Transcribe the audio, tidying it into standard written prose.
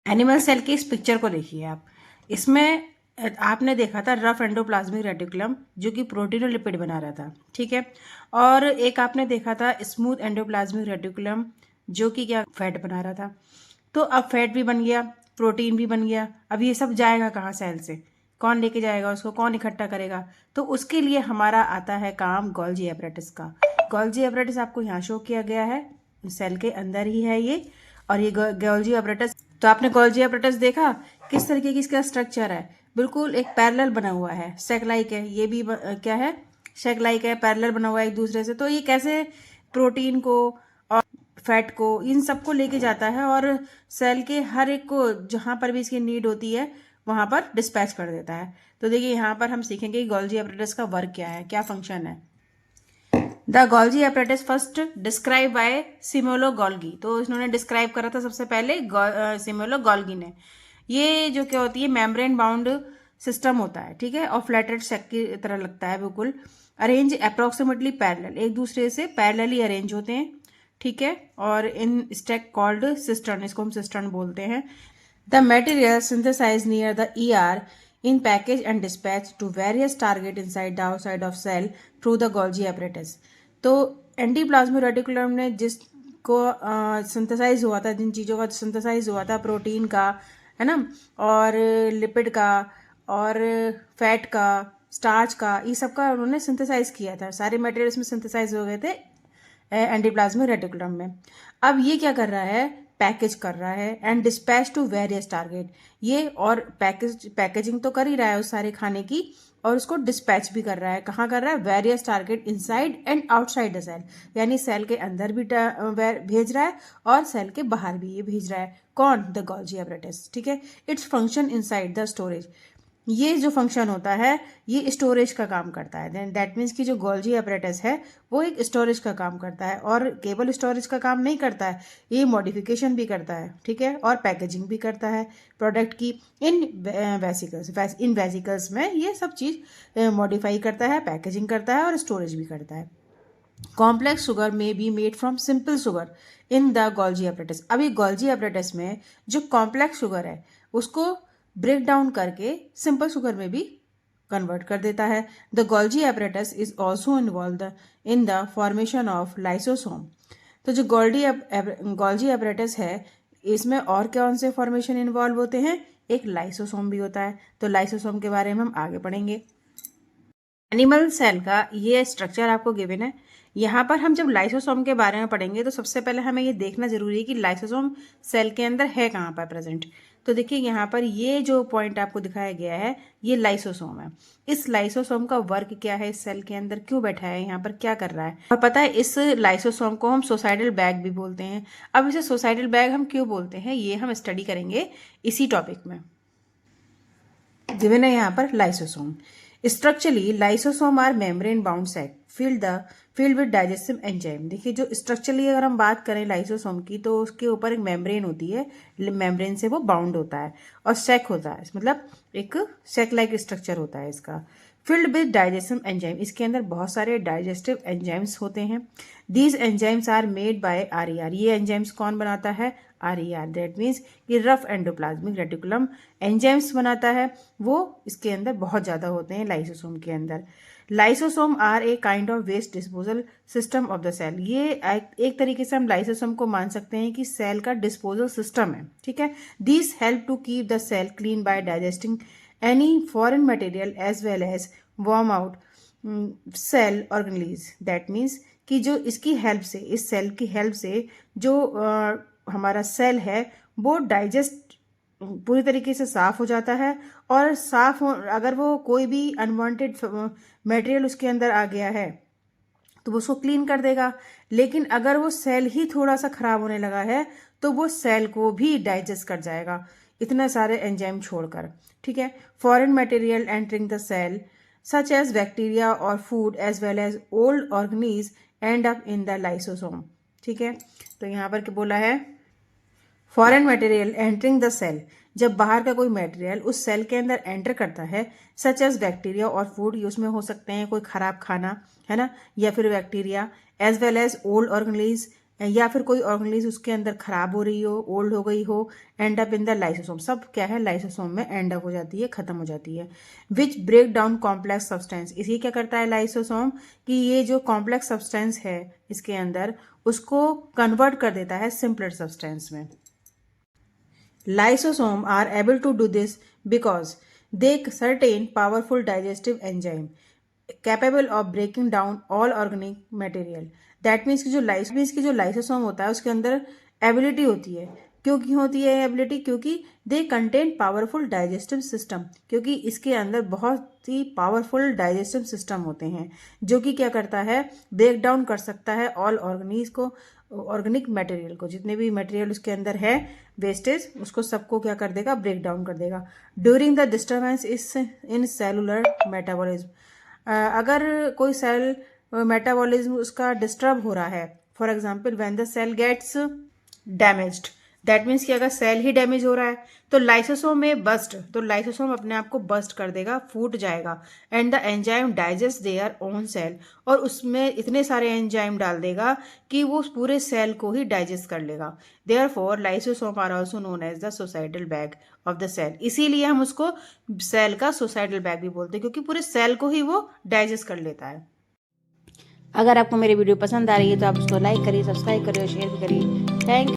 Animal cell की इस picture को देखिए आप। इसमें आपने देखा था रफ एंडोप्लाज्मिक रेटिकुलम जो कि प्रोटीन और लिपिड बना रहा था, ठीक है। और एक आपने देखा था स्मूथ एंडोप्लाज्मिक रेटिकुलम जो कि क्या फैट बना रहा था। तो अब फैट भी बन गया, प्रोटीन भी बन गया। अब ये सब जाएगा कहाँ सेल से? कौन लेके जाएगा उसको, कौन इकट्ठा करेगा? तो उसके लिए हमारा आता है काम गोल्जी एपरेटिस का। गोल्जी एपरेटिस आपको यहाँ शो किया गया है, सेल के अंदर ही है ये। और ये गोल्जी एपरेटिस, तो आपने गोल्जी एपरेटिस देखा किस तरीके की इसका स्ट्रक्चर है। बिल्कुल एक पैरेलल बना हुआ है, सेक लाइक है। ये भी क्या है, सेक लाइक है, पैरेलल बना हुआ है एक दूसरे से। तो ये कैसे प्रोटीन को और फैट को, इन सबको लेके जाता है और सेल के हर एक को जहां पर भी इसकी नीड होती है वहां पर डिस्पैच कर देता है। तो देखिए यहाँ पर हम सीखेंगे कि गोल्जी एपरेटिस का वर्क क्या है, क्या फंक्शन है। The Golgi apparatus first describe by Camillo Golgi. तो इन्होंने डिस्क्राइब करा था सबसे पहले सिमोलो गोल्गी ने। ये जो क्या होती है, मेम्ब्रेन बाउंड सिस्टम होता है, ठीक है। और फ्लैटेड सेक की तरह लगता है बिल्कुल। अरेंज अप्रोक्सीमेटली पैरेलल, एक दूसरे से पैरेलली अरेंज होते हैं, ठीक है। और इन स्टैक कॉल्ड सिस्टर्न, इसको हम सिस्टर्न बोलते हैं। The material synthesize near the ER in package and dispatch to various target inside the outside of cell through the Golgi apparatus। तो एंडीप्लाज्मिक रेटिकुलम ने जिसको सिंथेसाइज हुआ था, जिन चीज़ों का सिंथेसाइज हुआ था, प्रोटीन का, है ना, और लिपिड का, और फैट का, स्टार्च का, ये सब का उन्होंने सिंथेसाइज किया था। सारे मटेरियल इसमें सिंथेसाइज हो गए थे एंडीप्लाज्मिक रेटिकुलम में। अब ये क्या कर रहा है, पैकेज कर रहा है and dispatch to various target. ये और पैकेजिंग तो कर ही रहा है उस सारे खाने की, और उसको डिस्पैच भी कर रहा है। कहाँ कर रहा है? Various target inside and outside the cell, यानी सेल के अंदर भी भेज रहा है और सेल के बाहर भी ये भेज रहा है। कौन? द गोल्जी एपरेटस, ठीक है। Its function inside the storage, ये जो फंक्शन होता है ये स्टोरेज का काम करता है। देन दैट मीन्स कि जो गोल्जी एपरेटस है वो एक स्टोरेज का काम करता है, और केवल स्टोरेज का काम नहीं करता है, ये मॉडिफिकेशन भी करता है, ठीक है, और पैकेजिंग भी करता है प्रोडक्ट की इन वेसिकल्स। इन वेसिकल्स में ये सब चीज़ मॉडिफाई करता है, पैकेजिंग करता है और स्टोरेज भी करता है। कॉम्प्लेक्स शुगर में be made from simple sugar in the Golgi apparatus. अभी गोल्जी एपरेटस में जो कॉम्प्लेक्स शुगर है उसको ब्रेक डाउन करके सिंपल शुगर में भी कन्वर्ट कर देता है। The Golgi apparatus is also involve in the formation of lysosome. तो जो गोल्जी एपरेटस है इसमें और कौन से फॉर्मेशन इन्वॉल्व होते हैं? एक लाइसोसोम भी होता है। तो लाइसोसोम के बारे में हम आगे पढ़ेंगे। एनिमल सेल का ये स्ट्रक्चर आपको गिवन है। यहाँ पर हम जब लाइसोसोम के बारे में पढ़ेंगे तो सबसे पहले हमें ये देखना जरूरी है कि लाइसोसोम सेल के अंदर है कहाँ पर प्रेजेंट। तो देखिए यहाँ पर ये जो पॉइंट आपको दिखाया गया है ये लाइसोसोम है। इस लाइसोसोम का वर्क क्या है, इस सेल के अंदर क्यों बैठा है, यहाँ पर क्या कर रहा है? और पता है इस लाइसोसोम को हम सोसाइटल बैग भी बोलते हैं। अब इसे सोसाइटल बैग हम क्यों बोलते हैं ये हम स्टडी करेंगे इसी टॉपिक में। गिवन है यहाँ पर lysosome. Structurally lysosome are membrane bound sac filled with digestive enzyme. देखिए जो स्ट्रक्चरली अगर हम बात करें लाइसोसोम की तो उसके ऊपर एक मेम्ब्रेन होती है, मेम्ब्रेन से वो बाउंड होता है और सेक होता है, मतलब एक सेक लाइक स्ट्रक्चर होता है इसका। फिल्ड विद डाइजेस्टिव एंजाइम, इसके अंदर बहुत सारे डाइजेस्टिव एंजाइम्स होते हैं। These enzymes are made by RER. ये एंजाइम्स कौन बनाता है? आरईआर। दैट मीन्स कि रफ एंडोप्लाज्मिक रेटिकुलम एंजाइम्स बनाता है, वो इसके अंदर बहुत ज़्यादा होते हैं लाइसोसोम के अंदर। Lysosome are a kind of waste disposal system of the cell. ये एक तरीके से हम लाइसोसोम को मान सकते हैं कि सेल का डिस्पोजल सिस्टम है, ठीक है। This help to keep the cell clean by digesting any foreign material as well as worn out cell organelles. That means कि जो इसकी हेल्प से, इस सेल की हेल्प से जो हमारा सेल है वो डाइजेस्ट पूरी तरीके से साफ हो जाता है, और साफ हो, अगर वो कोई भी अनवांटेड मटेरियल उसके अंदर आ गया है तो वो उसको क्लीन कर देगा। लेकिन अगर वो सेल ही थोड़ा सा खराब होने लगा है तो वो सेल को भी डाइजेस्ट कर जाएगा इतने सारे एंजाइम छोड़कर, ठीक है। Foreign material entering the cell such as bacteria और food as well as old organelles end up in the lysosome, ठीक है। तो यहाँ पर क्या बोला है? Foreign material entering the cell, जब बाहर का कोई मटेरियल उस सेल के अंदर एंटर करता है, सच एज बैक्टीरिया और फूड, उसमें हो सकते हैं कोई खराब खाना, है ना, या फिर bacteria, as well as old organelles, या फिर कोई ऑर्गेनिज उसके अंदर खराब हो रही हो, ओल्ड हो गई हो, and up in the lysosome, सब क्या है लाइसोसोम में एंड अप हो जाती है, खत्म हो जाती है। Which break down complex substance, इसी क्या करता है लाइसोसोम कि ये जो कॉम्प्लेक्स सब्सटेंस है इसके अंदर उसको कन्वर्ट कर देता है सिंपलर सब्सटेंस में। Lysosomes are able to do this because they contain powerful digestive enzyme capable of breaking down all organic material. That means कि जो लाइसोसोम होता है उसके अंदर एबिलिटी होती है। क्यों होती है एबिलिटी? क्योंकि they contain powerful digestive system, क्योंकि इसके अंदर बहुत ही पावरफुल डाइजेस्टिव सिस्टम होते हैं जो कि क्या करता है, ब्रेक डाउन कर सकता है ऑल ऑर्गेनिज को, ऑर्गेनिक मटेरियल को, जितने भी मटेरियल उसके अंदर है वेस्टेज, उसको सबको क्या कर देगा, ब्रेक डाउन कर देगा। ड्यूरिंग द डिस्टर्बेंस इस इन सेलुलर मेटाबॉलिज्म, अगर कोई सेल मेटाबॉलिज्म उसका डिस्टर्ब हो रहा है, for example when the cell gets damaged, that means कि अगर सेल ही डैमेज हो रहा है तो लाइसोसोम में बस्ट, तो लाइसोसोम अपने आप को बस्ट कर देगा, फूट जाएगा, and the enzyme digest their own cell, और उसमें इतने सारे एंजाइम डाल देगा कि वो उस पूरे सेल को ही डाइजेस्ट कर लेगा। Therefore lysosome are also known as the suicidal bag of the cell, इसीलिए हम उसको सेल का सोसाइटल बैग भी बोलते हैं, क्योंकि पूरे सेल को ही वो डाइजेस्ट कर लेता है। अगर आपको मेरी वीडियो पसंद आ रही है तो आप उसको लाइक करिए, सब्सक्राइब करिए और शेयर भी करिए। थैंक